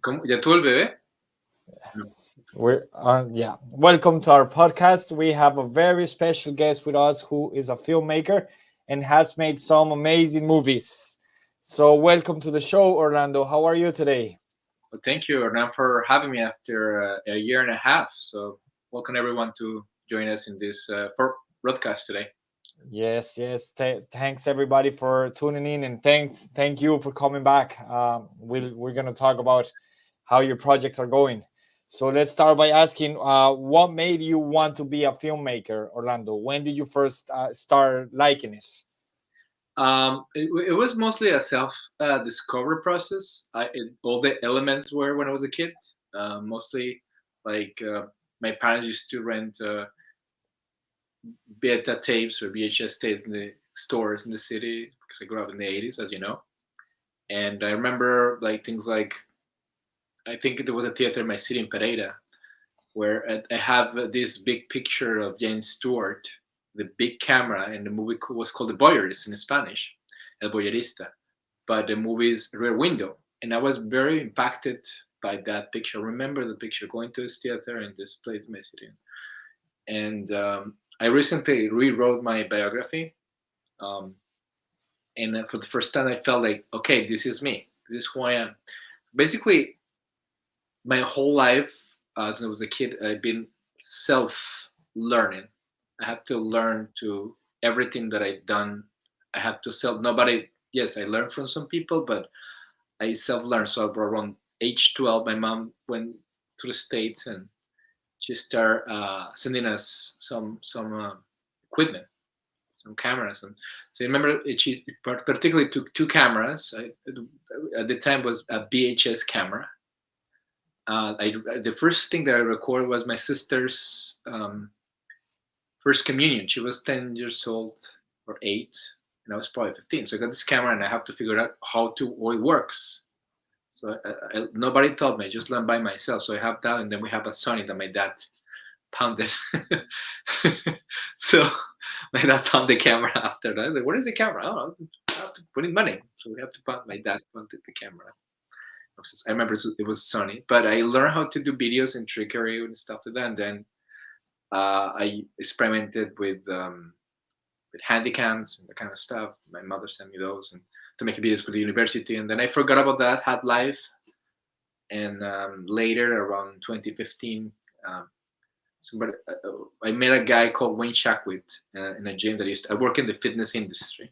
¿Ya tuvo el bebé? No. We're yeah. Welcome to our podcast. We have a very special guest with us who is a filmmaker and has made some amazing movies. So welcome to the show, Orlando. How are you today? Well, thank you, Hernan, for having me after a year and a half. So, welcome everyone to join us in this broadcast today. Yes. Thanks everybody for tuning in, and thank you for coming back. We're gonna talk about how your projects are going. So let's start by asking, what made you want to be a filmmaker, Orlando? When did you first start liking it? It was mostly a self discovery process. All the elements were when I was a kid. Mostly, like my parents used to rent beta tapes or VHS tapes in the stores in the city because I grew up in the 80s, as you know. And I remember like things like I think there was a theater in my city in Pereira where I have this big picture of James Stewart, the big camera, and the movie was called The Voyeurist in Spanish, El Voyeurista. But the movie's Rear Window, and I was very impacted by that picture. I remember the picture going to this theater in this place in my city, and I recently rewrote my biography, um, and for the first time, I felt like, okay, this is me. This is who I am. Basically, my whole life as I was a kid, I've been self learning. I have to learn to everything that I've done. I have to self. Nobody. Yes, I learned from some people, but I self learned. So around age 12, my mom went to the states and she started sending us some equipment, some cameras, and so I remember she particularly took two cameras. At the time was a VHS camera. The first thing that I recorded was my sister's first communion. She was 10 years old or 8, and I was probably 15. So I got this camera, and I have to figure out how it works. So nobody taught me. I just learned by myself. So I have that, and then we have a Sony that my dad pounded. So my dad found the camera after that. Like, what is the camera? Oh, I have to put in money. So we have to pound. My dad pounded the camera. I remember it was Sony, but I learned how to do videos and trickery and stuff like that. And then I experimented with handycams and that kind of stuff. My mother sent me those and to make videos for the university. And then I forgot about that, had life. And later, around 2015, somebody I met a guy called Wayne Shackwit in a gym that I work in the fitness industry,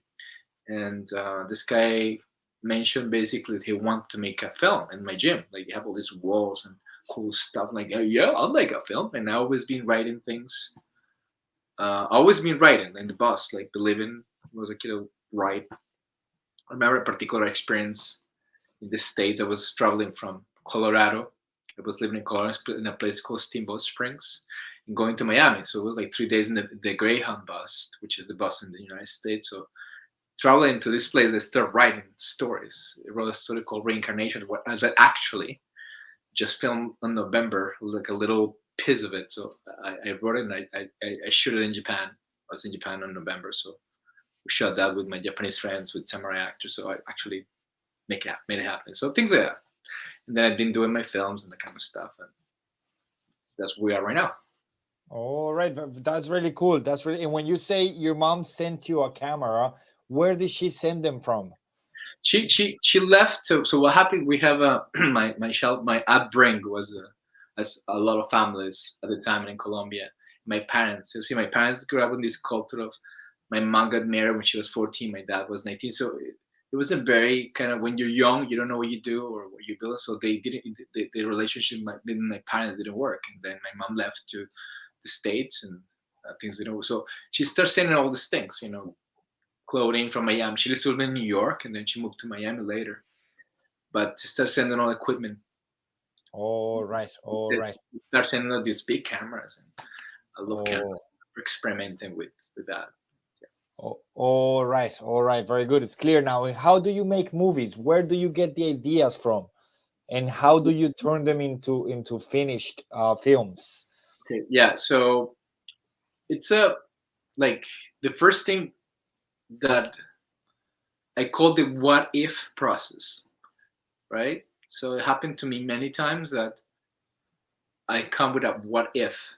and this guy mentioned basically that he wanted to make a film in my gym. Like they have all these walls and cool stuff. Like, oh, yeah, I'll make a film. And I always been writing things. Always been writing in the bus, like believing when I was a kid, I would write. I remember a particular experience in the States. I was traveling from Colorado. I was living in Colorado in a place called Steamboat Springs and going to Miami. So it was like 3 days in the Greyhound bus, which is the bus in the United States. So traveling to this place, I started writing stories. I wrote a story called Reincarnation that actually just filmed in November, like a little piece of it. So I wrote it and I shot it in Japan. I was in Japan in November. So we shot that with my Japanese friends, with samurai actors. So I actually made it happen. So things like that. And then I've been doing my films and that kind of stuff. And that's where we are right now. All right, that's really cool. That's really. And when you say your mom sent you a camera, where did she send them from? She left. So what happened? We have my upbringing was as a lot of families at the time in Colombia. My parents. You see, my parents grew up in this culture of my mom got married when she was 14. My dad was 19. So it was a very kind of when you're young, you don't know what you do or what you build. So they didn't. The relationship with my parents didn't work, and then my mom left to the states and things. So she started sending all these things. Clothing from Miami. She used to live in New York, and then she moved to Miami later. But she started sending all equipment. All right, all right. Start sending all these big cameras, and I love cameras. Oh, We're experimenting with that. oh, all right. Very good. It's clear now. And how do you make movies? Where do you get the ideas from? And how do you turn them into finished films? Okay, yeah. So it's like the first thing that I call the what if process, right? So it happened to me many times that I come with a what if,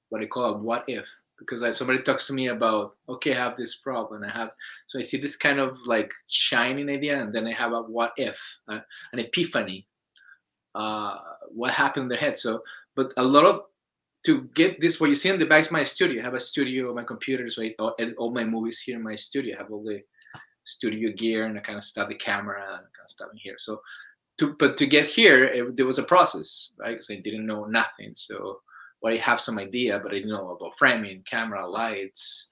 what I call a what if, because somebody talks to me about, okay, I have this problem, I have, so I see this kind of like shining idea, and then I have a what if, an epiphany, what happened in their head. So, but a lot of, to get this, what you see in the back is my studio. I have a studio, my computer, so I edit all my movies here in my studio. I have all the studio gear and the kind of stuff, the camera and kind of stuff in here. So but to get here, there was a process, right? Because I didn't know nothing. So, well, I have some idea, but I didn't know about framing, camera, lights,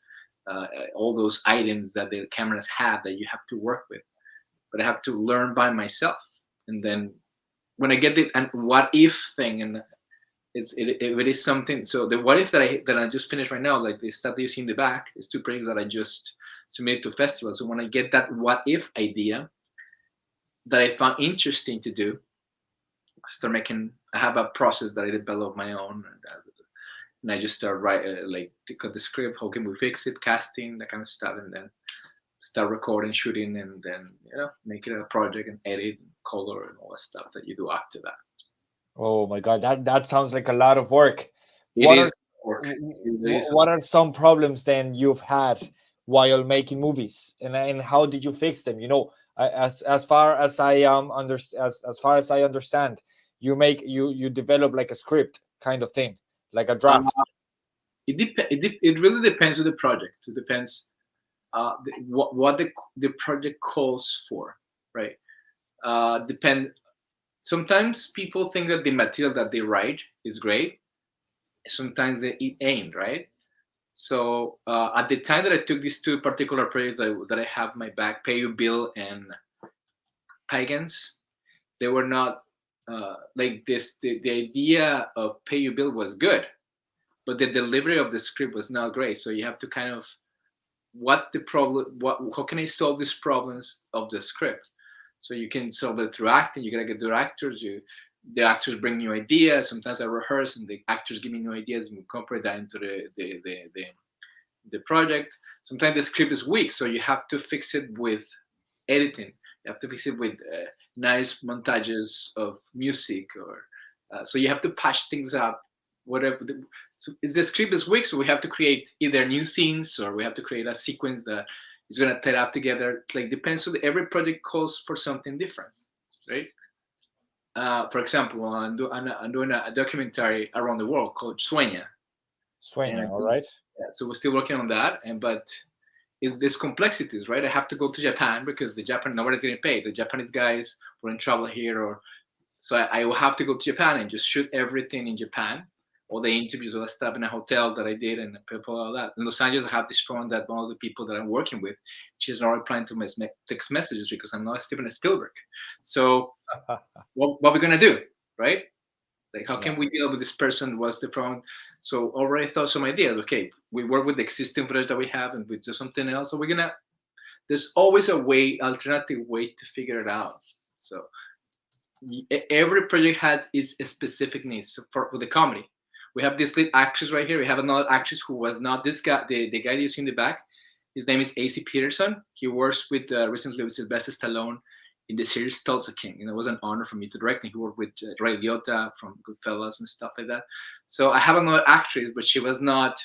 all those items that the cameras have that you have to work with. But I have to learn by myself. And then when I get the and what if thing, and if it is something, so the what if that I just finished right now, like the stuff that you see in the back, is two projects that I just submitted to festivals. So when I get that what if idea that I found interesting to do, I start making. I have a process that I develop my own, and I just start like to cut the script. How can we fix it? Casting, that kind of stuff, and then start recording, shooting, and then make it a project and edit, and color, and all that stuff that you do after that. Oh my God, that sounds like a lot of work. It What are is work. It is what are some problems then you've had while making movies, and how did you fix them? As far as I as far as I understand, you develop like a script kind of thing, like a uh, draft. it really depends on the project. It depends what the project calls for, right? Depend. Sometimes people think that the material that they write is great. Sometimes it ain't, right? So at the time that I took these two particular projects that I have my back, Pay You Bill and Pagans, they were not like this. The idea of Pay You Bill was good, but the delivery of the script was not great. So you have to kind of what the problem, what how can I solve these problems of the script? So you can solve it through acting. You gotta get the actors. The actors bring new ideas. Sometimes I rehearse, and the actors give me new ideas, and we incorporate that into the project. Sometimes the script is weak, so you have to fix it with editing. You have to fix it with nice montages of music, or so you have to patch things up. Whatever. So is the script is weak, so we have to create either new scenes, or we have to create a sequence that is going to tie up together. It like depends on every project calls for something different, right? For example, I'm doing a documentary around the world called Sueña, and Sueña, all right. yeah, so we're still working on that. And but is this complexities, right? I have to go to Japan because the Japan nobody's getting paid. The Japanese guys were in trouble here, or so I will have to go to Japan and just shoot everything in Japan, all the interviews, all that stuff in a hotel that I did, and people all that. In Los Angeles, I have this problem that one of the people that I'm working with, she's not replying to my text messages because I'm not Steven Spielberg. So what are we gonna do, right? Like, how Yeah. can we deal with this person? What's the problem? So already thought some ideas. Okay, we work with the existing footage that we have, and we do something else. So we're gonna. There's always a way, alternative way to figure it out. So every project had its specific needs. So for the comedy, we have this lead actress right here. We have another actress who was not this guy, the guy you see in the back. His name is AC Peterson. He works with recently with Sylvester Stallone in the series Tulsa King, and it was an honor for me to direct him. He worked with Ray Liotta from Goodfellas and stuff like that. So I have another actress, but she was not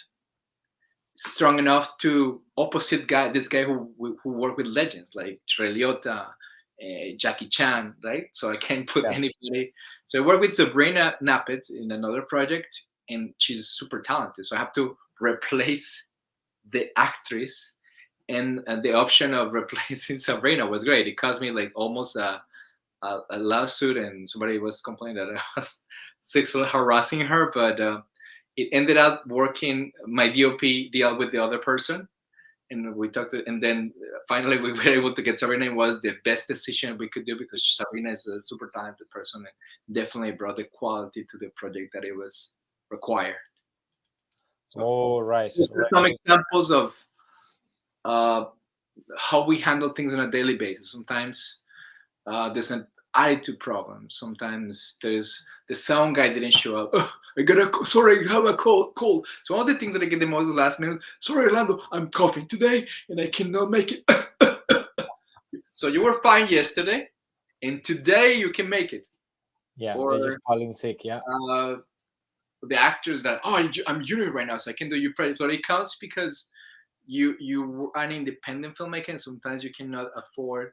strong enough to opposite this guy who worked with legends like Ray Liotta, Jackie Chan, right? So I can't put Yeah. anybody. So I work with Sabrina Nappet in another project, and she's super talented. So I have to replace the actress, and the option of replacing Sabrina was great. It cost me like almost a lawsuit, and somebody was complaining that I was sexually harassing her, but it ended up working. My DOP deal with the other person, and we talked to, and then finally we were able to get Sabrina. It was the best decision we could do because Sabrina is a super talented person and definitely brought the quality to the project that it was required. So Oh, right, just some right. examples of uh, how we handle things on a daily basis. Sometimes there's an attitude problem. Sometimes there's the sound guy didn't show up. "Ugh, I got a sorry, I have a cold. So all the things that I get the most last minute. Sorry, Orlando, I'm coughing today and I cannot make it. So you were fine yesterday, and today you can make it. Yeah, they just or call in sick. Yeah. uh, the actors that, oh, I'm junior right now, so I can do your project. So it counts because you are an independent filmmaker, and sometimes you cannot afford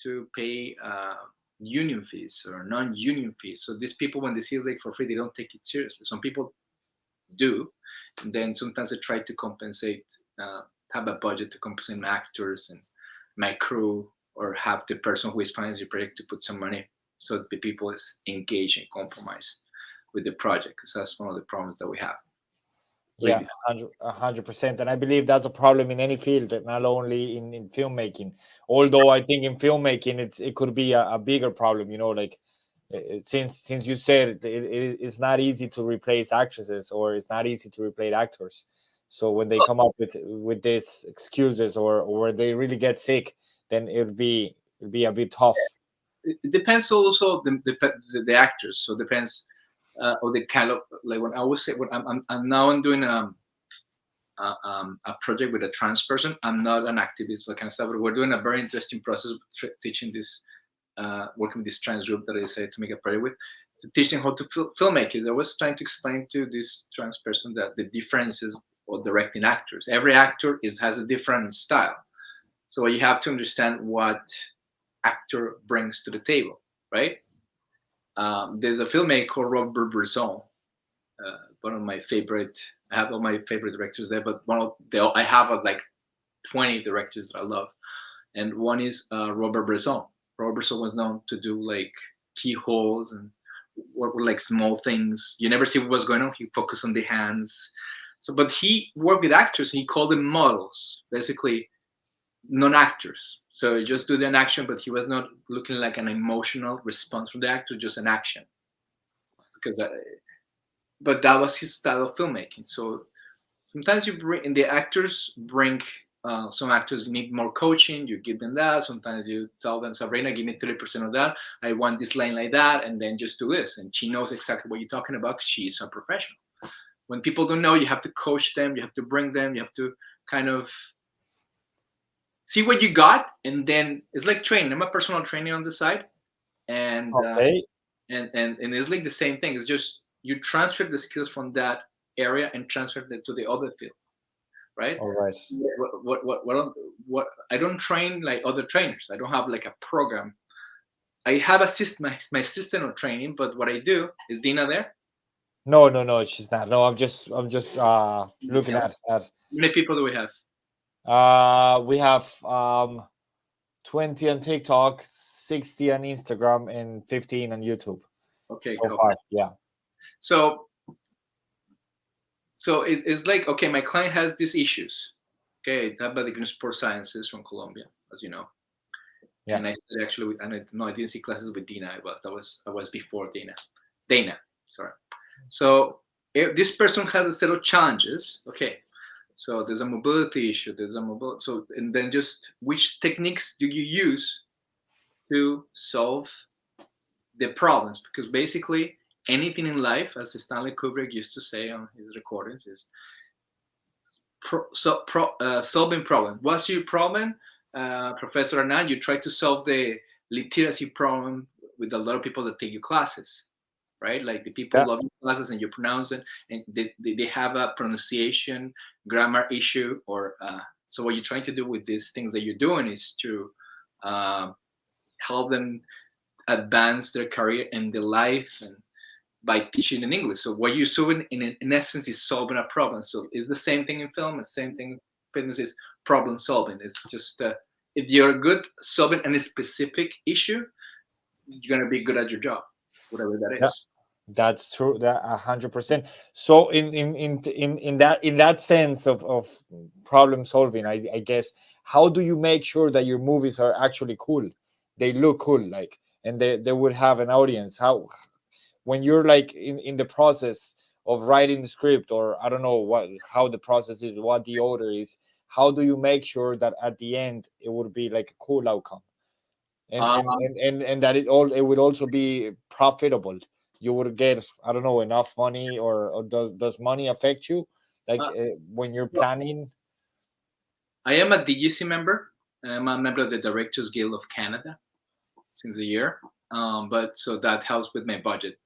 to pay union fees or non-union fees. So these people, when they see it's like for free, they don't take it seriously. Some people do, and then sometimes I try to compensate, have a budget to compensate my actors and my crew, or have the person who is financing the project to put some money so the people is engaged and compromise with the project, because that's one of the problems that we have Yeah, lately. 100%. And I believe that's a problem in any field, not only in filmmaking. Although I think in filmmaking, it could be a bigger problem. Like since you said it's not easy to replace actresses, or it's not easy to replace actors. So when they come up with these excuses, or they really get sick, then it'll be a bit tough. It depends also the actors. So it depends or the kind of, like, when I was say when I'm now I'm doing a project with a trans person. I'm not an activist, that kind of stuff, but we're doing a very interesting process, teaching this, working with this trans group that I decided to make a project with, to teach them how to filmmaking. I was trying to explain to this trans person that the differences of directing actors. Every actor has a different style. So you have to understand what actor brings to the table, right? There's a filmmaker called Robert Bresson, one of my favorite. I have all my favorite directors there, but I have like 20 directors that I love, and one is Robert Bresson. Robert Bresson was known to do like keyholes and what were like small things. You never see what's going on. He focused on the hands. So, but he worked with actors. And he called them models, basically non-actors. So he just did an action, but he was not looking like an emotional response from the actor, just an action. Because, but that was his style of filmmaking. So sometimes you bring, and the actors bring, some actors need more coaching, you give them that. Sometimes you tell them, Sabrina, give me 30% of that, I want this line like that, and then just do this, and she knows exactly what you're talking about. She's a professional. When people don't know, you have to coach them, you have to bring them, you have to kind of see what you got, and then it's like training. I'm a personal trainer on the side, and Okay. and it's like the same thing. It's just you transfer the skills from that area and transfer them to the other field, right? All right. What I don't train like other trainers. I don't have like a program. I have my system of training, but what I do is Dina there. No, no, no, she's not. No, I'm just looking How at many people do we have? we have 20 on TikTok, 60 on Instagram, and 15 on YouTube Okay, so cool. far. Yeah. So it's like, okay, my client has these issues. Okay, that by the Sports Sciences from Colombia, as you know. Yeah. And I studied actually with, and I didn't see classes with Dina. I was before Dina. Dana, sorry. So if this person has a set of challenges, okay. So there's a mobility issue. There's a mobility. So, and then just which techniques do you use to solve the problems? Because basically anything in life, as Stanley Kubrick used to say on his recordings, is solving problem. What's your problem, Professor Anand? You try to solve the literacy problem with a lot of people that take your classes, right? Like the people Yeah. love your classes and you pronounce it, and they have a pronunciation, grammar issue, or so what you're trying to do with these things that you're doing is to um, help them advance their career and their life, and by teaching in English. So what you're doing in essence is solving a problem. So it's the same thing in film. The same thing in fitness is problem solving. It's just if you're good solving any specific issue, you're gonna be good at your job, whatever that Yeah. is. That's true. That 100%. So in that sense of problem solving, I guess, how do you make sure that your movies are actually cool? They look cool, like, and they would have an audience. How, when you're like in the process of writing the script, or I don't know how the process is, what the order is, how do you make sure that at the end it would be like a cool outcome, and and Um, and and, and that it would also be profitable? You would get, I don't know, enough money, or does money affect you, like, uh, when you're well, planning? I am a DGC member. I'm a member of the Directors Guild of Canada since a year. But so that helps with my budget.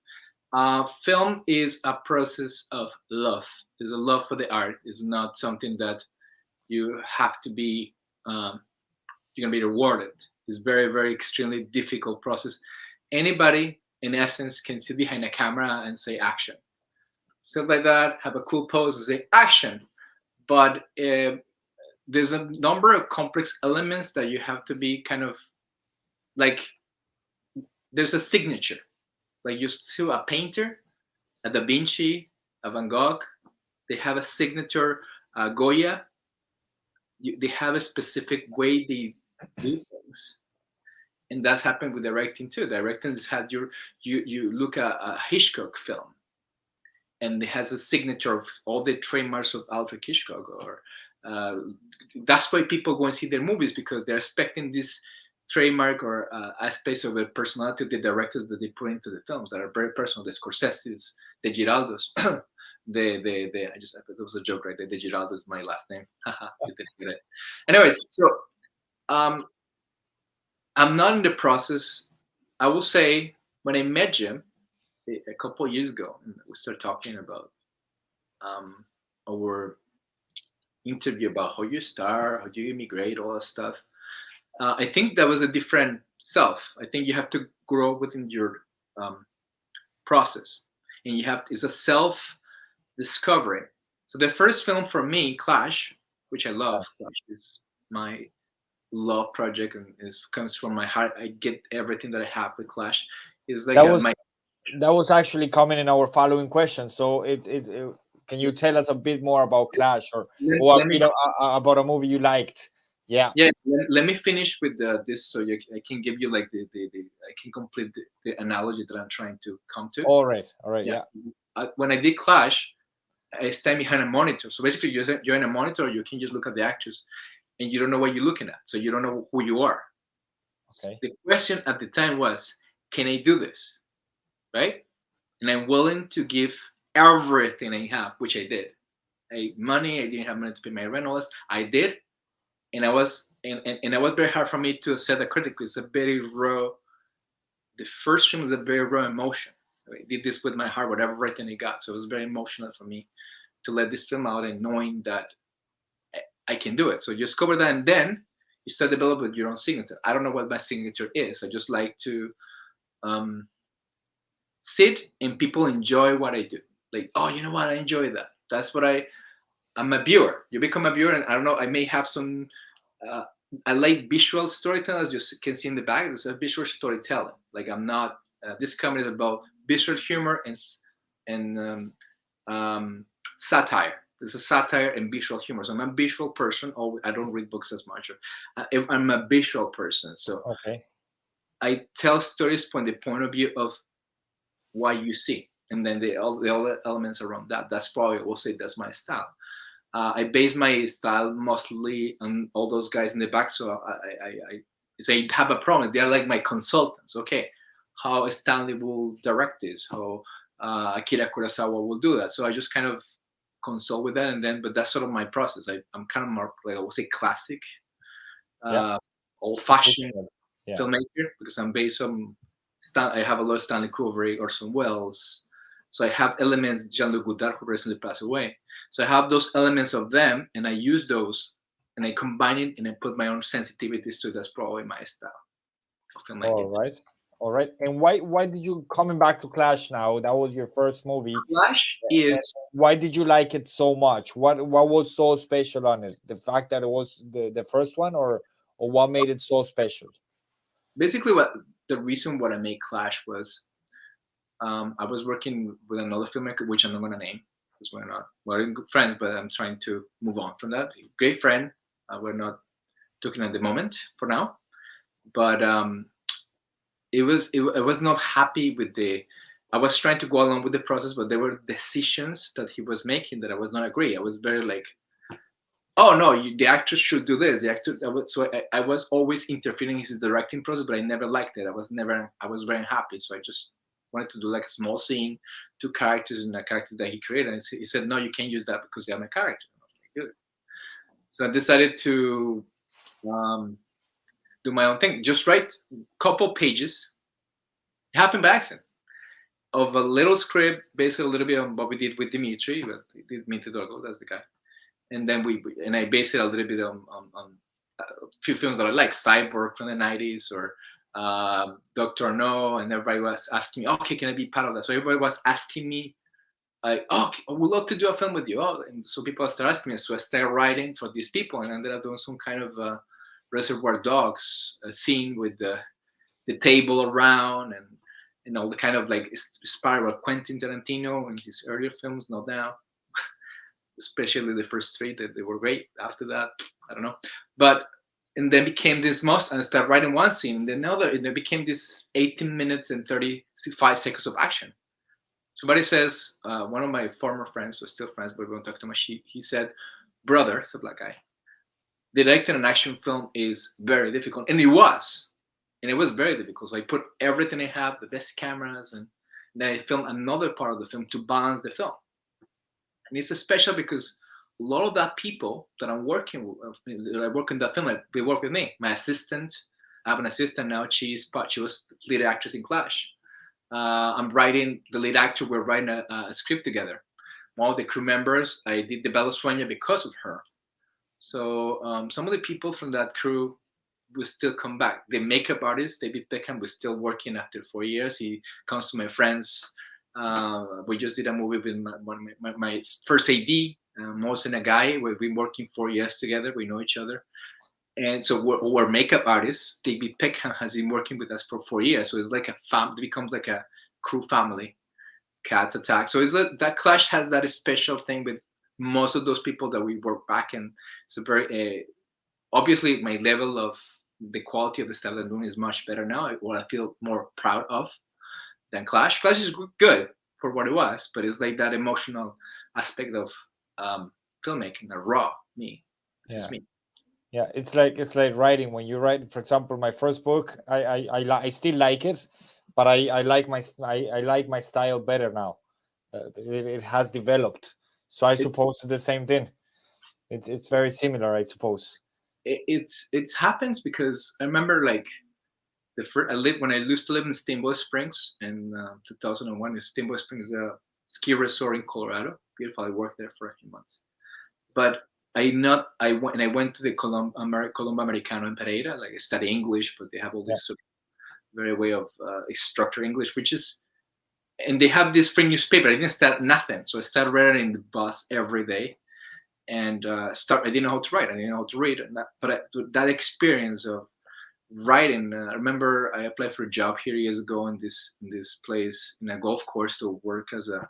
Film is a process of love. It's a love for the art. It's not something that you have to be. You're gonna be rewarded. It's very, very extremely difficult process. Anybody, in essence, can sit behind a camera and say action, stuff like that. Have a cool pose and say action. But there's a number of complex elements that you have to be kind of like. There's a signature. Like you see a painter, a Da Vinci, a Van Gogh, they have a signature. Goya, they have a specific way they do things, and that's happened with directing too. Directing has had you look at a Hitchcock film, and it has a signature of all the trademarks of Alfred Hitchcock. Or uh, that's why people go and see their movies, because they're expecting this trademark or aspects of a personality of the directors that they put into the films that are very personal. The Scorsese's, the Giraldos, the I just, that was a joke right there. The Giraldo is my last name. You didn't get it. Anyways, so um, I'm not in the process. I will say when I met Jim a couple of years ago, and we started talking about um, our interview about how you start, how do you immigrate, all that stuff. I think that was a different self. I think you have to grow within your um, process, and you have it's a self discovery. So the first film for me, Clash, which I love, Clash is my love project and it comes from my heart. I get everything that I have with Clash. Is like That my was that was actually coming in our following question. So can you tell us a bit more about Clash, or a let me bit about a movie you liked? Yeah. yeah let me finish with this so I can give you like the I can complete the analogy that I'm trying to come to. All right. All right. Yeah, Yeah. when I did Clash, I stand behind a monitor. So basically, you're in a monitor. You can just look at the actors, and you don't know what you're looking at. So you don't know who you are. Okay. The question at the time was, can I do this? Right? And I'm willing to give everything I have, which I did. Money, I didn't have money to pay my rent, all this. I did, and and it was very hard for me to set the critic. It's a very raw. The first film was a very raw emotion. I did this with my heart, whatever writing I got. So it was very emotional for me to let this film out and knowing that I can do it. So you discover that, and then you start developing your own signature. I don't know what my signature is. I just like to um, sit and people enjoy what I do. Like, oh, you know what? I enjoy that. That's what I'm a viewer. You become a viewer, and I don't know. I may have some. Uh, I like visual storytelling, as you can see in the back. There's a visual storytelling. Like I'm not. This company is about visual humor and satire. There's a satire and visual humor. So I'm a visual person. Oh, I don't read books as much. I'm a visual person, so Okay. I tell stories from the point of view of what you see, and then the other elements around that. That's probably I will say that's my style. I base my style mostly on all those guys in the back. So I say have a problem. They're like my consultants. Okay, how Stanley will direct this, how Akira Kurosawa will do that. So I just kind of consult with that, and then but that's sort of my process. I'm kind of more like I would say classic, Yeah. uh, old-fashioned Traditional. Yeah. filmmaker because I'm based on I have a lot of Stanley Kubrick, Orson Welles. So I have elements Jean-Luc Godard, who recently passed away. So I have those elements of them, and I use those, and I combine it, and I put my own sensitivities to it. That's probably my style of All filmmaking. right. All right. And why did you coming back to Clash now? That was your first movie. Clash And is why did you like it so much? What was so special on it? The fact that it was the first one, or what made it so special? basically what the reason what I made Clash was I was working with another filmmaker, which I'm not going to name because we're good friends, but I'm trying to move on from that. Great friend. We're not talking at the moment for now, but I was not happy with the. I was trying to go along with the process, but there were decisions that he was making that I was not agree. I was very like, oh no, the actor should do this. The actor, I was always interfering in his directing process, but I never liked it. I was very unhappy. So I just wanted to do like a small scene, two characters and a character that he created. And he said, no, you can't use that because they are my character. And I was like, good. So I decided to um, do my own thing. Just write a couple pages It happened by accident. Of a little script, based a little bit on what we did with Dimitri, but we did Dimitri Dorgo, that's the guy. And then and I based it a little bit on a few films that I like, Cyborg from the '90s, or Doctor No, and everybody was asking me, okay, can I be part of that? So everybody was asking me, like, oh, I would love to do a film with you. Oh, and so people started asking me, so I started writing for these people, and I ended up doing some kind of Reservoir Dogs scene with the table around, and all the kind of like spiral Quentin Tarantino in his earlier films, not now, especially the first three, that they were great. After that, I don't know, but and then became this most, and I started writing one scene, and then another, and then became this 18 minutes and 35 seconds of action. Somebody says, one of my former friends, or still friends, but we don't talk too much. He said, "Brother," it's a black guy, directing an action film is very difficult, and it was very difficult. So I put everything I have, the best cameras, and then I filmed another part of the film to balance the film. And it's special because a lot of that people that I'm working with, that I work in that film, like, they work with me. My assistant, I have an assistant now. She was lead actress in Clash. I'm writing the lead actor. We're writing a script together. One of the crew members, I did the Bella Sueña because of her. So some of the people from that crew will still come back. The makeup artist, David Beckham, was still working after 4 years. He comes to my friends. We just did a movie with my first AD, Mose and a guy. We've been working 4 years together. We know each other. And so we're makeup artists. David Beckham has been working with us for 4 years. So it's like it becomes like a crew family. Cats Attack. So it's that Clash has that special thing with most of those people that we work back, and it's a very obviously my level of the quality of the stuff that I'm doing is much better now. What I feel more proud of than Clash. Clash is good for what it was, but it's like that emotional aspect of filmmaking, the raw me. This Yeah. is me. Yeah, it's like writing. When you write, for example, my first book, I still like it, but I like I like my style better now. It has developed. So I It, suppose it's the same thing. It's very similar, I suppose. it happens because I remember, like, the first I lived when I used to live in Steamboat Springs in 2001. Steamboat Springs is a ski resort in Colorado. Beautiful. I worked there for a few months, but I went to the Colombo Americano in Pereira. Like, I study English, but they have all Yeah. this very way of structured English, which is, and they have this free newspaper. I didn't start nothing, so I started reading the bus every day, and I didn't know how to write. I didn't know how to read, that experience of writing. I remember I applied for a job here years ago in this place in a golf course to work as a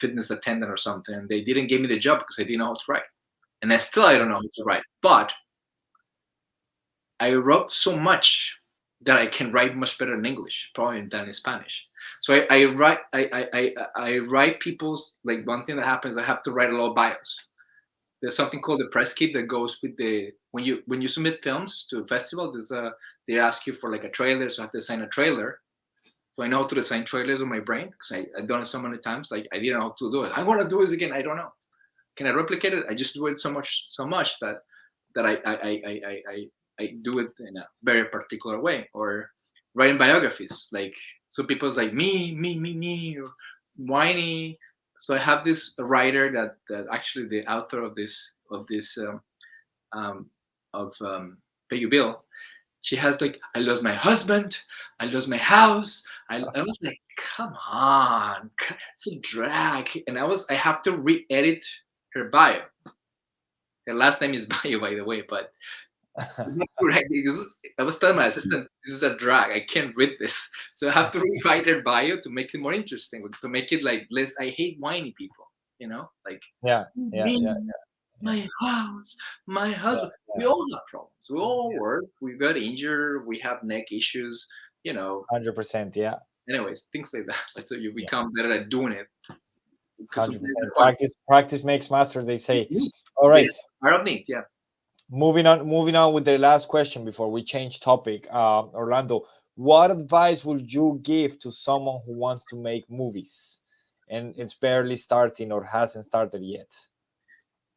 fitness attendant or something. And they didn't give me the job because I didn't know how to write, and I don't know how to write. But I wrote so much that I can write much better in English, probably, than in Spanish. So I write people's, like, one thing that happens. I have to write a lot of bios. There's something called the press kit that goes with the when you submit films to a festival. They ask you for like a trailer, so I have to design a trailer. So I know how to design trailers in my brain because I've done it so many times. Like, I didn't know how to do it. I want to do this again. I don't know. Can I replicate it? I just do it so much that I do it in a very particular way. Or writing biographies, like, so people's like me, or whiny. So I have this writer that actually the author um, of Pay You Bill. She has, like, I lost my husband, I lost my house. I was like, come on, it's a drag. And I have to re-edit her bio. Her last name is Bio, by the way, but not correct, because I was telling my assistant, this is a drag. I can't read this. So I have to rewrite their bio to make it more interesting, to make it like less. I hate whiny people, like, Yeah, yeah, me, yeah, yeah, my house, my yeah, husband. We all have problems. We all work. We got injured. We have neck issues. You know. 100%. Yeah, Anyways, things like that. So you yeah, become better at doing it because of the 100%. fun. Practice makes master, they say. Neat. All Yeah, right, part of neat. Yeah. moving on with the last question before we change topic. Orlando, what advice would you give to someone who wants to make movies and it's barely starting or hasn't started yet?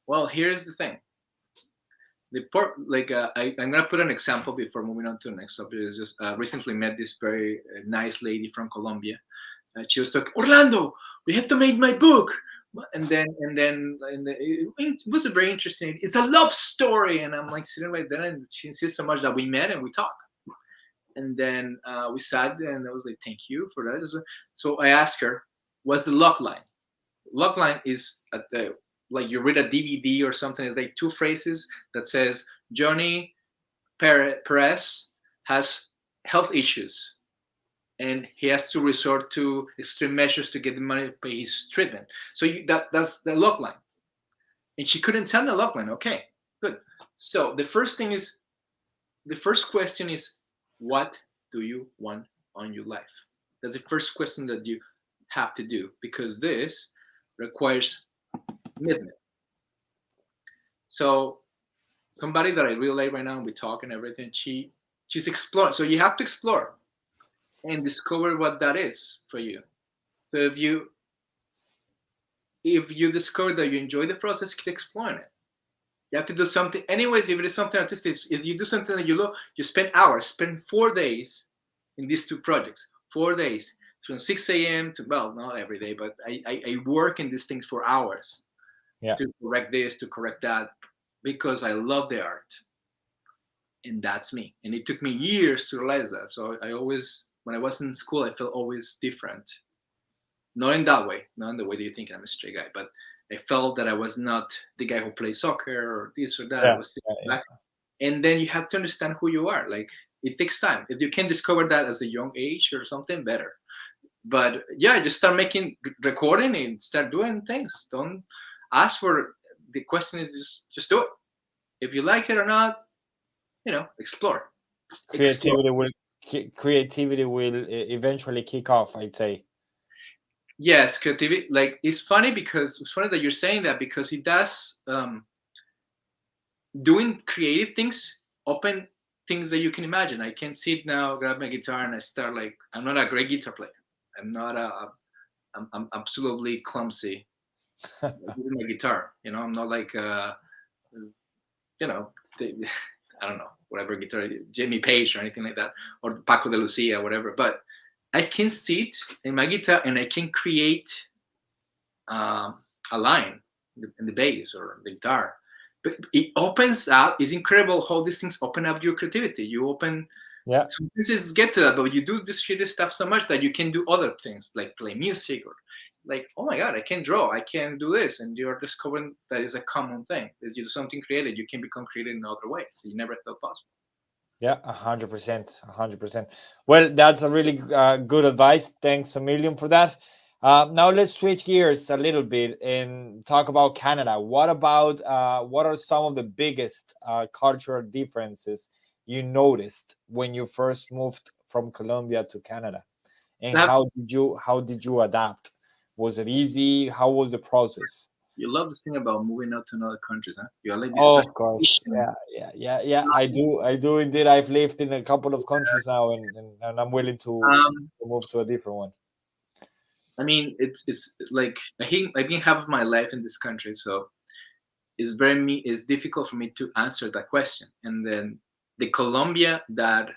Well, here's the thing. I'm gonna put an example before moving on to the next subject. Is just recently met this very nice lady from Colombia. She was talking, Orlando, we have to make my book, and it was a very interesting. It's a love story, and I'm like sitting right there, and she insists so much that we met and we talked, and then we sat there, and I was like, thank you for that. So I asked her, what's the log line? Log line is at the, like you read a DVD or something. It's like two phrases that says Johnny Perez has health issues and he has to resort to extreme measures to get the money to pay his treatment. So that's the log line. And she couldn't tell me the log line. Okay, good. So the first question is, what do you want on your life? That's the first question that you have to do, because this requires commitment. So somebody that I really like right now, and we talk and everything, she's exploring. So you have to explore and discover what that is for you. So if you discover that you enjoy the process, keep exploring it. You have to do something. Anyways, if it is something artistic, if you do something that you love, you spend hours, spend 4 days in these two projects. 4 days from 6 a.m. to, well, not every day, but I work in these things for hours Yeah. to correct this, to correct that, because I love the art. And that's me. And it took me years to realize that. So I always, when I was in school, I felt always different. Not in that way, not in the way that you think I'm a straight guy, but I felt that I was not the guy who plays soccer or this or that. I Yeah. was still Yeah. Yeah. black. And then you have to understand who you are. Like, it takes time. If you can discover that as a young age or something, better. But yeah, just start making recording and start doing things. Don't ask for, the question is just do it. If you like it or not, explore. Explore. Creativity will creativity will eventually kick off, I'd say. Yes, creativity. Like, it's funny because it's funny that you're saying that, because it does. Doing creative things open things that you can imagine. I can sit now, grab my guitar, and I start, like, I'm not a great guitar player. I'm not I'm absolutely clumsy with my guitar. I'm not like you know, I don't know, whatever guitar, Jimmy Page or anything like that, or Paco de Lucia, whatever. But I can sit in my guitar and I can create um, a line in the bass or the guitar. But it opens up. It's incredible how these things open up your creativity. You open. Yeah. So this is get to that, but you do this creative stuff so much that you can do other things like play music, or like, oh my god, I can draw, I can do this, and you're discovering that is a common thing. Is you do something creative, you can become creative in other ways you never thought possible. Yeah, 100%, 100%. Well, that's a really good advice. Thanks a million for that. Now let's switch gears a little bit and talk about Canada. What are some of the biggest cultural differences you noticed when you first moved from Colombia to Canada, and That, how did you adapt? Was it easy? How was the process? you love this thing about moving out to another countries, huh? You're like this Oh, of course. fascination. Yeah, yeah, yeah, yeah. I do indeed. I've lived in a couple of countries now, and I'm willing Um, to move to a different one. I mean, it's like I think half of my life in this country, so it's difficult for me to answer that question. And then the Colombia that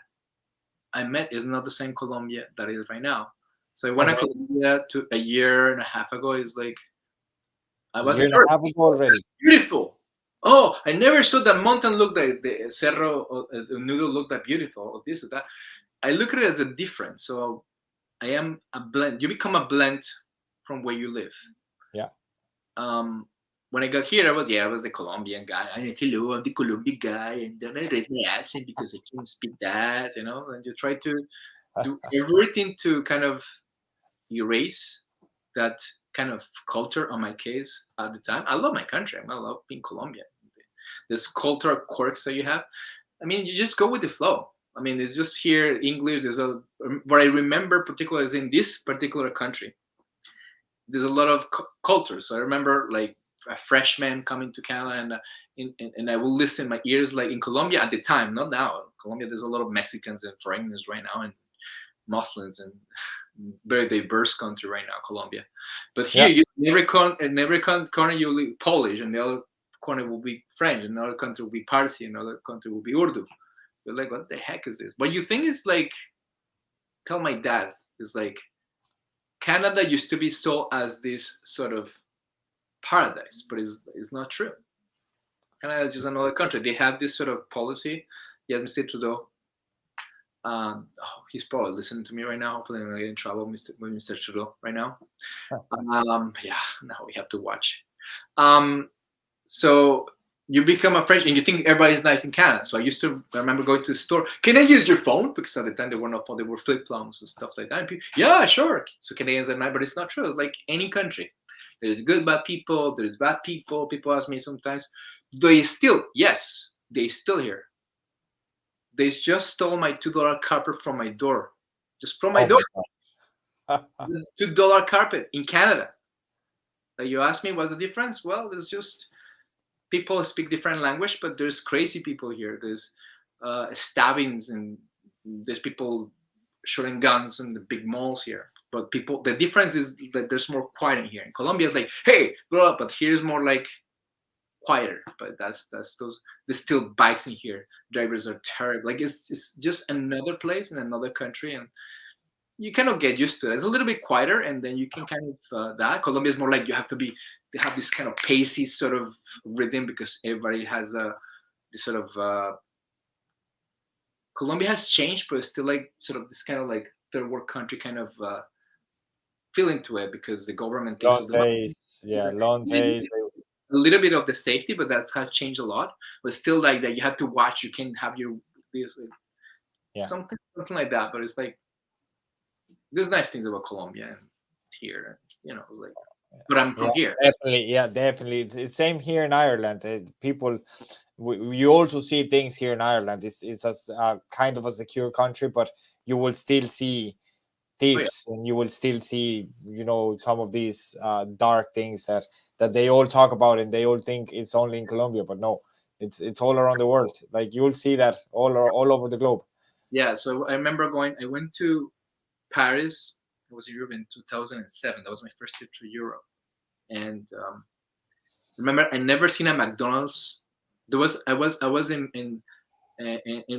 I met is not the same Colombia that is right now. So I went to Okay, Colombia to a year and a half ago. It's like I a was year like, and a oh, half ago already. beautiful. Oh, I never saw that mountain look like the Cerro or Nudo look that beautiful, or this or that. I look at it as a difference. So I am a blend. You become a blend from where you live. Yeah, Um, when I got here, I was the Colombian guy. Hello, I'm the Colombian guy, and don't I raise my accent because I can't speak that, And you try to do everything to kind of erase that kind of culture. On my case, at the time, I love my country. I love being Colombian. There's cultural quirks that you have. I mean, you just go with the flow. I mean, it's just here English. What I remember particularly is in this particular country there's a lot of culture. So I remember like a freshman coming to Canada, and I will listen my ears like in Colombia at the time, not now. In Colombia, there's a lot of Mexicans and foreigners right now, and Muslims, and very diverse country right now, Colombia. But here, yeah, in every corner you live Polish, and the other corner will be French, another country will be Parsi, another country will be Urdu. You're like, what the heck is this? What you think is like, tell my dad, is like, Canada used to be sold as this sort of paradise, but it's not true. Canada is just another country. They have this sort of policy. Yes, Mr. Trudeau. He's probably listening to me right now. Hopefully, I'm not getting in trouble, Mr. Trudeau, right now. Yeah, now we have to watch. So you become a French, and you think everybody's nice in Canada. So I remember going to the store. Can I use your phone? Because at the time they were not phone, they were flip phones and stuff like that. And people, yeah, sure. So Canadians are nice, but it's not true. It's like any country. There's good bad people. There's bad people. People ask me sometimes, yes, they still here. They just stole my $2 carpet from my door. Just from my door. $2 carpet in Canada. Like you ask me, what's the difference? Well, it's just people speak different language, but there's crazy people here. There's stabbings, and there's people shooting guns in the big malls here. But the difference is that there's more quiet in here. In Colombia, it's like, hey, grow up. But here's more like quieter. But that's those. There's still bikes in here. Drivers are terrible. Like it's just another place in another country, and you cannot get used to it. It's a little bit quieter, and then you can kind of that. Colombia is more like they have this kind of pacey sort of rhythm because everybody has this sort of. Colombia has changed, but it's still like sort of this kind of like third world country kind of feeling to it because the government takes long days, yeah, long days. A little bit of the safety, but that has changed a lot. But still, like that, you have to watch. You can have your this something like that. But it's like there's nice things about Colombia and here, it's like. But I'm from here. Definitely. It's same here in Ireland. People, you also see things here in Ireland. It's a kind of a secure country, but you will still see thieves, and you will still see some of these dark things that they all talk about, and they all think it's only in Colombia, but no, it's all around the world. Like you'll see that all over the globe. Yeah. So I remember I went to Paris. I was in Europe in 2007. That was my first trip to Europe, and remember I never seen a McDonald's. I was in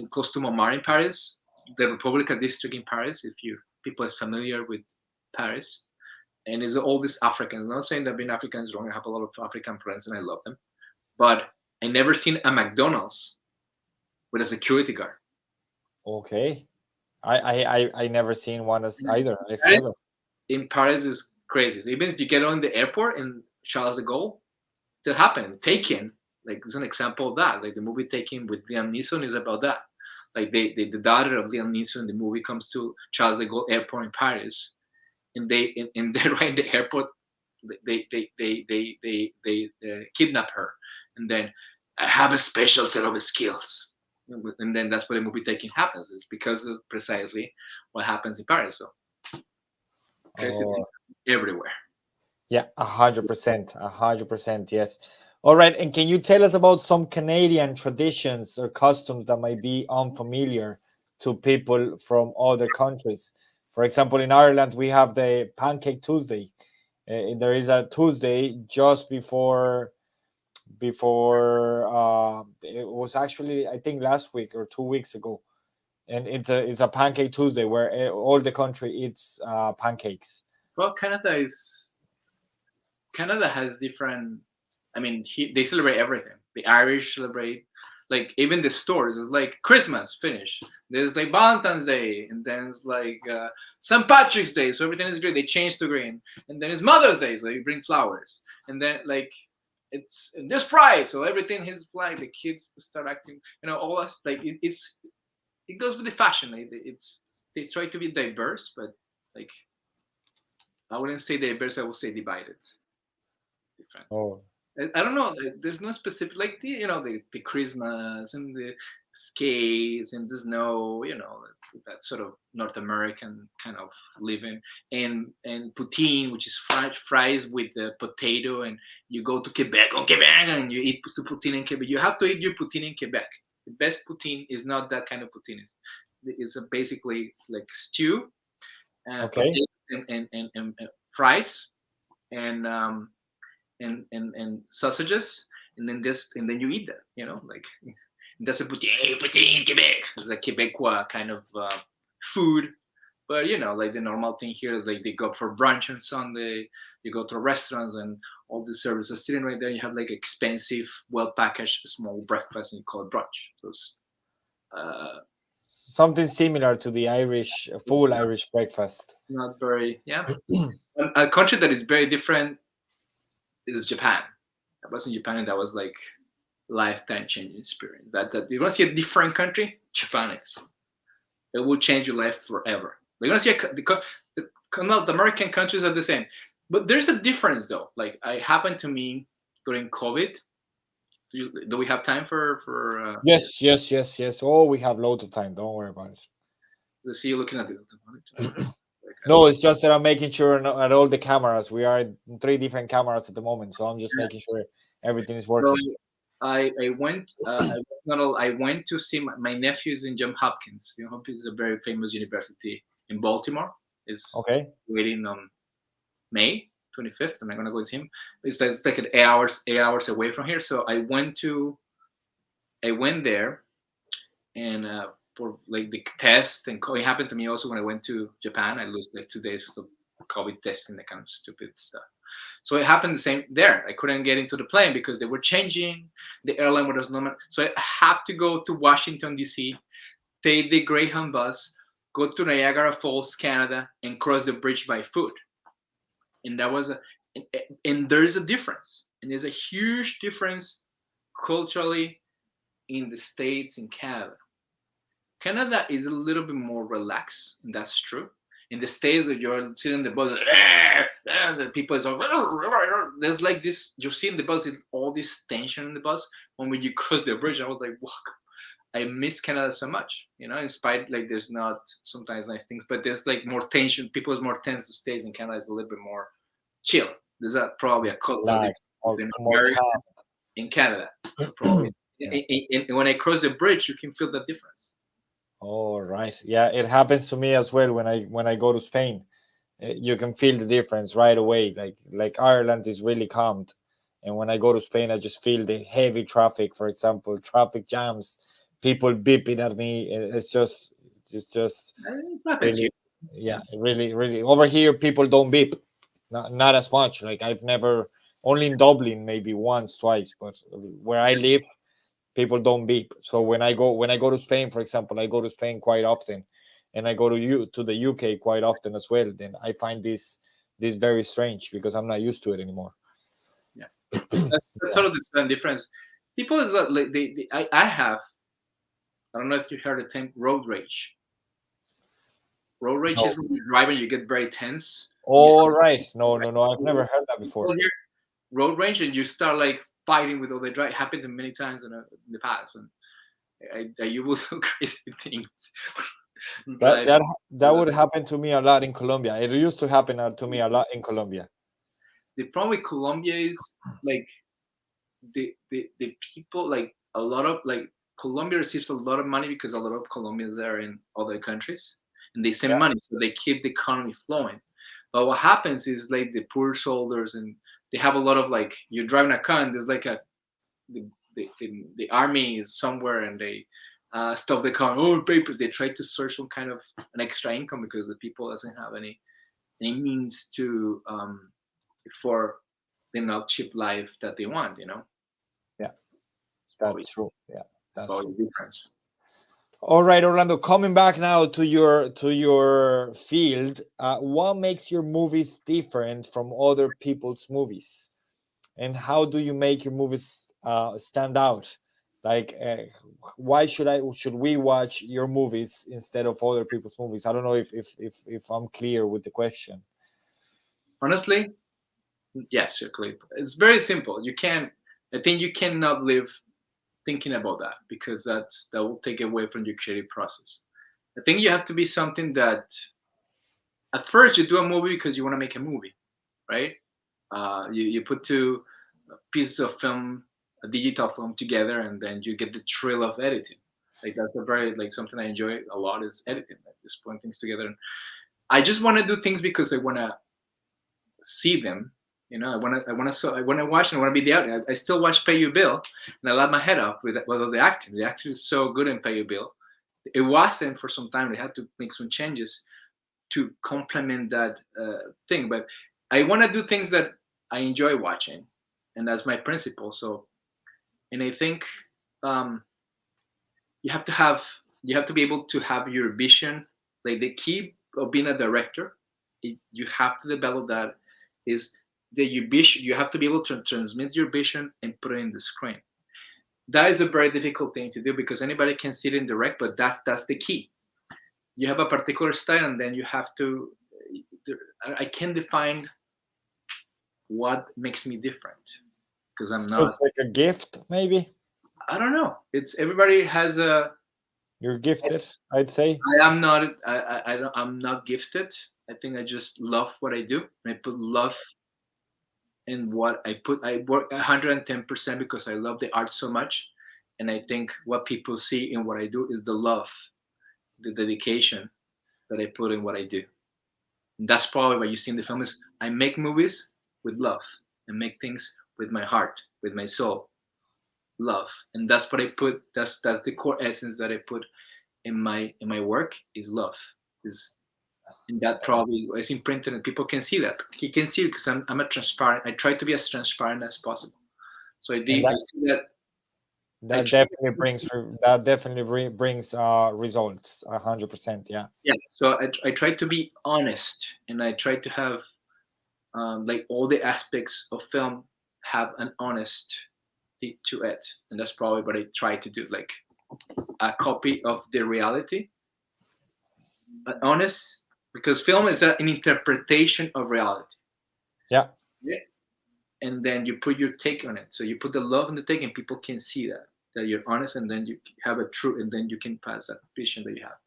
close to Montmartre in Paris, the Republica district in Paris. If people is familiar with Paris, and it's all these Africans. Not saying that being African is wrong. I have a lot of African friends and I love them, but I never seen a McDonald's with a security guard. Okay. I never seen one as either. In Paris is crazy. So even if you get on the airport in Charles de Gaulle, still happen. Taken, like it's an example of that. Like the movie Taken with Liam Neeson is about that. Like the daughter of Liam Neeson in the movie comes to Charles de Gaulle Airport in Paris, and they're right in the airport. They kidnap her, and then I have a special set of skills. And then that's what the movie Taking happens. It's because of precisely what happens in Paris. So crazy everywhere. Yeah, 100%, 100%. Yes. All right. And can you tell us about some Canadian traditions or customs that might be unfamiliar to people from other countries? For example, in Ireland, we have the Pancake Tuesday. There is a Tuesday just before it was actually, I think, last week or 2 weeks ago, and it's a Pancake Tuesday where all the country eats pancakes. Well, Canada has different. I mean, they celebrate everything. The Irish celebrate, like even the stores. It's like Christmas finish. There's like Valentine's Day, and then it's like St. Patrick's Day. So everything is green. They change to green, and then it's Mother's Day. So you bring flowers, and then like it's this pride. So everything is like the kids start acting. All us like it goes with the fashion. Like, they try to be diverse, but like I wouldn't say diverse. I would say divided. It's different. Oh. I don't know. There's no specific like the Christmas and the skates and the snow. That sort of North American kind of living, and poutine, which is fries with the potato, and you go to Quebec and you eat poutine in Quebec. You have to eat your poutine in Quebec. The best poutine is not that kind of poutine. It's basically like stew, Okay. and fries, and sausages, and then you eat that, like that's a poutine Quebec. It's a Quebecois kind of food. But like the normal thing here is like they go for brunch on Sunday. You go to restaurants and all the services are sitting right there. You have like expensive, well packaged small breakfast and you call it brunch. So uh, Something similar to the Irish it's full Irish breakfast. not very, yeah. A country that is very different is Japan. I was in Japan and that was like lifetime changing experience. That you want to see a different country, Japan is. It will change your life forever. You're gonna see the American countries are the same, but there's a difference though. Like I happened to me during COVID. Do we have time for? Yes, yes, yes, yes. Oh, we have loads of time. Don't worry about it. To see you looking at the monitor. Like, I don't No, know. it's just that I'm making sure at all the cameras. We are in three different cameras at the moment, so I'm just Yeah. making sure everything is So working. I went. I was not all, I went to see my nephews in Johns Hopkins. Johns Hopkins is a very famous university in Baltimore. It's Okay. waiting on May 25th, and I'm gonna go see him. It's like 8 hours away from here. So I went there, and for like the test, and it happened to me also when I went to Japan. I lost like 2 days of COVID testing, that kind of stupid stuff. So it happened the same there. I couldn't get into the plane because they were changing. The airline was not. So I had to go to Washington D.C., take the Greyhound bus, go to Niagara Falls, Canada, and cross the bridge by foot. And that was and there's a difference, and there's a huge difference culturally in the States and Canada. Canada is a little bit more relaxed, and that's true. In the States, that you're sitting in the bus, and the people is like, there's like this. You're seeing the bus, all this tension in the bus. When you cross the bridge, I was like, wow, I miss Canada so much. In spite like there's not sometimes nice things, but there's like more tension. People is more tense. The States and Canada is a little bit more chill. There's probably a cultural difference Relax, between more America calm. and Canada. So probably, Yeah. and when I cross the bridge, you can feel the difference. All right. Yeah, it happens to me as well when I go to Spain. You can feel the difference right away. Like Ireland is really calmed, and when I go to Spain, I just feel the heavy traffic. For example, traffic jams, people beeping at me. It's just It happens here. really, yeah, really, really. Over here, people don't beep, not as much. Like I've never, only in Dublin maybe once, twice, but where I live, people don't beep. So when I go to Spain, for example, I go to Spain quite often, and I go to the UK quite often as well. Then I find this very strange because I'm not used to it anymore. Yeah, that's Yeah. sort of the same difference. People is that like I have. I don't know if you heard the term road rage. Road rage No. is when you're driving, you get very tense. And you All start, right. No, no, no. I've never heard that before. people here, road rage, and you start like fighting with all the drive. Happened to me many times in the past, and you will do crazy things. That Driving. that that would happen to me a lot in Colombia. It used to happen to me a lot in Colombia. The problem with Colombia is like the people, like a lot of like Colombia receives a lot of money because a lot of Colombians are in other countries and they send Yeah. money, so they keep the economy flowing. But what happens is like the poor soldiers, and they have a lot of like, you're driving a car and there's like the army is somewhere, and they stop the car. Oh, papers! They try to search some kind of an extra income because the people doesn't have any means to for the not cheap life that they want. Yeah, It's probably that's true. Yeah, it's that's probably true. the difference. All right, Orlando. Coming back now to your field, what makes your movies different from other people's movies, and how do you make your movies stand out? Like, why should we watch your movies instead of other people's movies? I don't know if I'm clear with the question. Honestly, yes, you're clear. It's very simple. You can, I think you cannot live thinking about that because that will take away from your creative process. I think you have to be something that at first you do a movie because you want to make a movie, right? You put two pieces of film, a digital film together, and then you get the thrill of editing. Like that's a very like something I enjoy a lot is editing, like just putting things together. And I just want to do things because I want to see them, I want to watch and I want to be the actor. I still watch Pay Your Bill, and I laugh my head off with the acting. The acting is so good in Pay Your Bill. It wasn't for some time. They had to make some changes to complement that thing. But I want to do things that I enjoy watching, and that's my principle. So, and I think um, you have to have you have to be able to have your vision. Like the key of being a director, you have to develop that is that your vision. You have to be able to transmit your vision and put it in the screen. That is a very difficult thing to do because anybody can sit and direct, but that's the key. You have a particular style, and then you have to. I can define what makes me different because I'm So not. it's like a gift, maybe. I don't know. It's everybody has a. You're gifted, I'd say. I am not. I don't, I'm not gifted. I think I just love what I do. And I put love in what I put. I work 110% because I love the art so much, and I think what people see in what I do is the love, the dedication that I put in what I do. And that's probably what you see in the film is I make movies with love and make things with my heart, with my soul, love, and that's what I put. That's the core essence that I put in my work is love. Is and that probably is imprinted and people can see that. You can see it because I'm a transparent. I try to be as transparent as possible. So And I see that I that try, definitely brings results 100%. Yeah. yeah. So I try to be honest and I try to have like all the aspects of film have an honesty to it, and that's probably what I try to do. Like a copy of the reality, honest, because film is an interpretation of reality. Yeah. Yeah. And then you put your take on it. So you put the love in the take, and people can see that you're honest, and then you have a true, and then you can pass that vision that you have.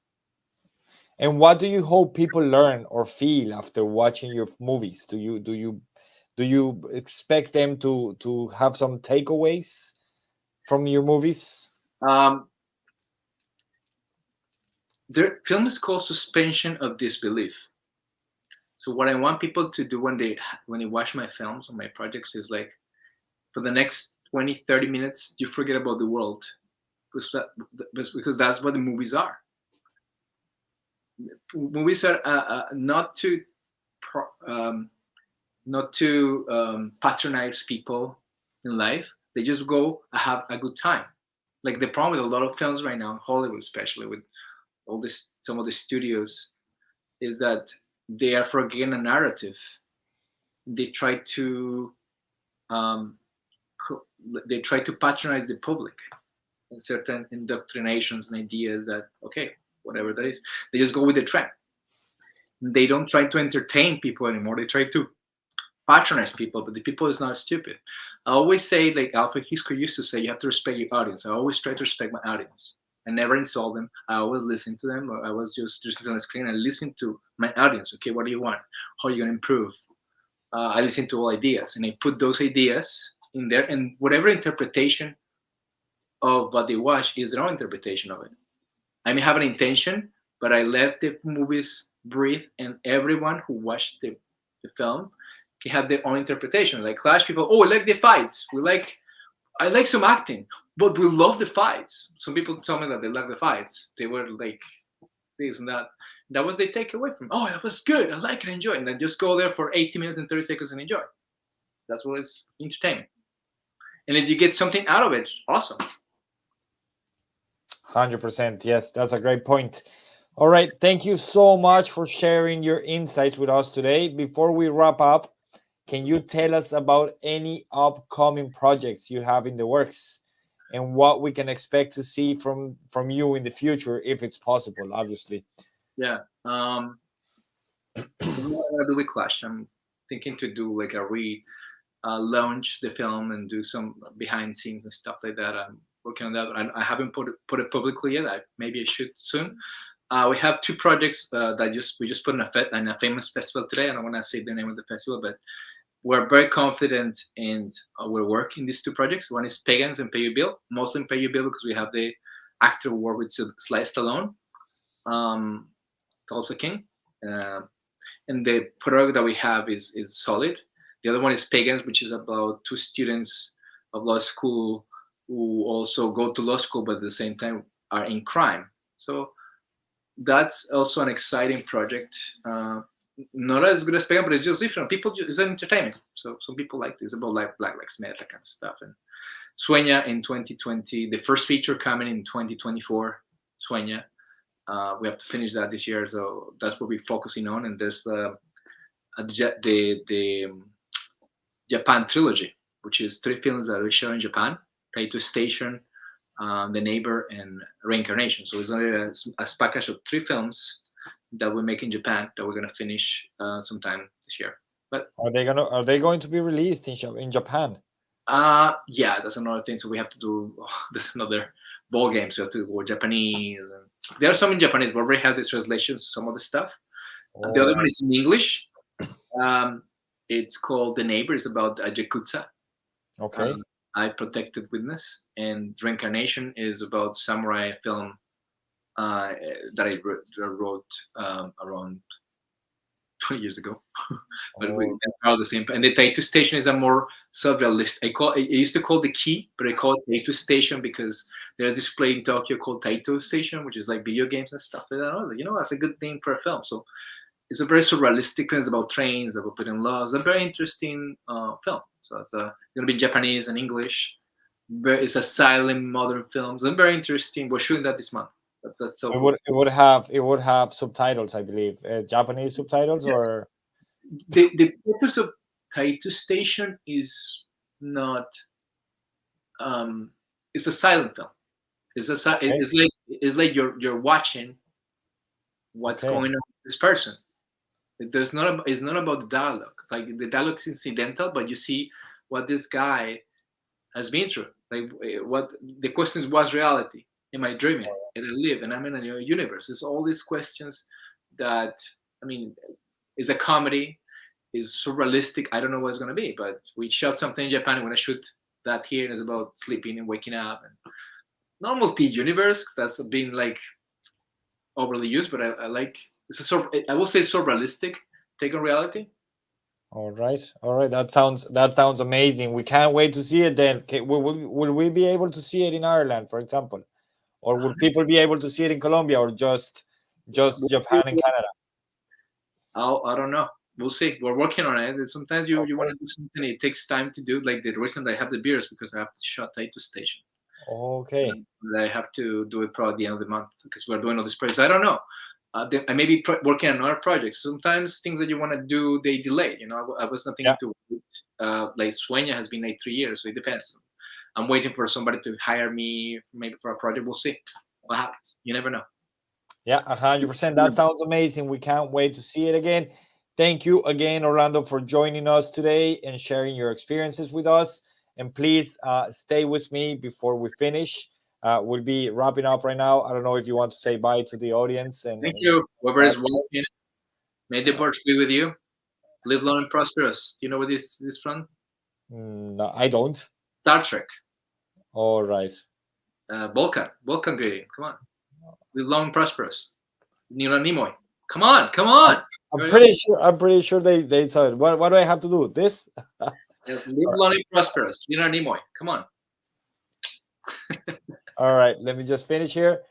And what do you hope people learn or feel after watching your movies? Do you expect them to have some takeaways from your movies? Um, film is called suspension of disbelief. So what I want people to do when they watch my films or my projects is like for the next 20, 30 minutes, you forget about the world because that's what the movies are. Movies are um, not to patronize people in life. They just go have a good time. Like the problem with a lot of films right now, in Hollywood especially, with all this some of the studios, is that they are forgetting a narrative. They try to um, they try to patronize the public and certain indoctrinations and ideas that okay, whatever that is, they just go with the trend. They don't try to entertain people anymore. They try to patronize people, but the people is not stupid. I always say, like Alfred Hitchcock used to say, you have to respect your audience. I always try to respect my audience. I never insult them. I always listen to them. I was just listening on the screen and listen to my audience. Okay, what do you want? How are you gonna improve? I listen to all ideas and I put those ideas in there, and whatever interpretation of what they watch is their own interpretation of it. I may have an intention, but I let the movies breathe, and everyone who watched the film can have their own interpretation. Like Clash people, oh, we like the fights. I like some acting, but we love the fights. Some people tell me that they like the fights. They were like this and that. That was they take away from. Oh, that was good. I like it, enjoy, it. And then just go there for 80 minutes and 30 seconds and enjoy. That's what it's entertainment. And if you get something out of it, awesome. 100%. Yes, that's a great point. All right. Thank you so much for sharing your insights with us today. Before we wrap up, can you tell us about any upcoming projects you have in the works and what we can expect to see from you in the future, if it's possible, obviously? Yeah. What I'm gonna do with Clash, I'm thinking to do like a launch the film and do some behind scenes and stuff like that. I'm working on that. I haven't put it publicly yet. Maybe I should soon. We have two projects that we just put in a famous festival today. I don't want to say the name of the festival, but we're very confident in our work in these two projects. One is Pagans and Pay Your Bill, mostly Pay Your Bill because we have the actor work with Sly Stallone, Tulsa King, uh, and the product that we have is solid. The other one is Pagans, which is about two students of law school who also go to law school, but at the same time are in crime. So that's also an exciting project. Not as good as Pagan, but it's just different. People, it's an entertainment. So some people like this about like Black Lives Matter, that kind of stuff. And Sueña in 2020, the first feature coming in 2024. Sueña. We have to finish that this year, so that's what we're focusing on. And there's the Japan trilogy, which is three films that we show in Japan: Taito Station, The Neighbor, and Reincarnation. So it's only a package of three films that we make in Japan that we're gonna finish sometime this year. But are they going to be released in Japan? yeah, that's another thing. So we have to do. There's another ball game. So we have to go Japanese. And there are some in Japanese. We already have the translations. Some of the stuff. The other one is in English. Um, it's called The Neighbor. It's about a yakuza. Okay. I Protected Witness, and Reincarnation is about samurai film that I wrote around 20 years ago. But we are the same. And the Taito Station is a more surrealist. I used to call the Key, but I call it Taito Station because there's this play in Tokyo called Taito Station, which is like video games and stuff like that. You know, that's a good name for a film. So it's a very surrealistic film. It's about trains, about putting laws. It's a very interesting film. So it's going to be Japanese and English. It's a silent modern film. It's very interesting. We're shooting that this month. That's so cool. It would have subtitles, I believe, Japanese subtitles. Yes. Or the purpose of Taito Station is not. It's a silent film. It's like you're watching what's going on with this person. It's not about the dialogue. Like the dialogue is incidental, but you see what this guy has been through. Like what the question is: what's reality? Am I dreaming? And I live, and I'm in a new universe. It's all these questions that, I mean, is a comedy, is surrealistic. I don't know what it's gonna be, but we shot something in Japan. We're gonna shoot that here, and it's about sleeping and waking up, and not multi-universe. That's been like overly used, but I like. I will say surrealistic take on reality. All right. That sounds amazing. We can't wait to see it. Then will we be able to see it in Ireland, for example, or will people be able to see it in Colombia, or just Japan and Canada? I don't know. We'll see. We're working on it. Sometimes you want to do something, it takes time to do. Like the reason I have the beers because I have to shot Taito Station. Okay. I have to do it probably at the end of the month because we're doing all these projects. I don't know. I may be working on other projects. Sometimes things that you want to do, they delay. You know, I was nothing to it. Like Sueña has been like 3 years, so it depends. I'm waiting for somebody to hire me, maybe for a project. We'll see what happens. You never know. Yeah, 100%. That sounds amazing. We can't wait to see it again. Thank you again, Orlando, for joining us today and sharing your experiences with us. And please stay with me before we finish. We'll be wrapping up right now. I don't know if you want to say bye to the audience. And thank you. Whoever is watching, may the force be with you. Live long and prosperous. Do you know what this is from? No, I don't. Star Trek. All right. Vulcan greeting. Come on. Live long and prosperous. Nina Nimoy. Come on. I'm pretty sure they saw it. What do I have to do? This? Live long and prosperous. Nina Nimoy. Come on. All right, let me just finish here.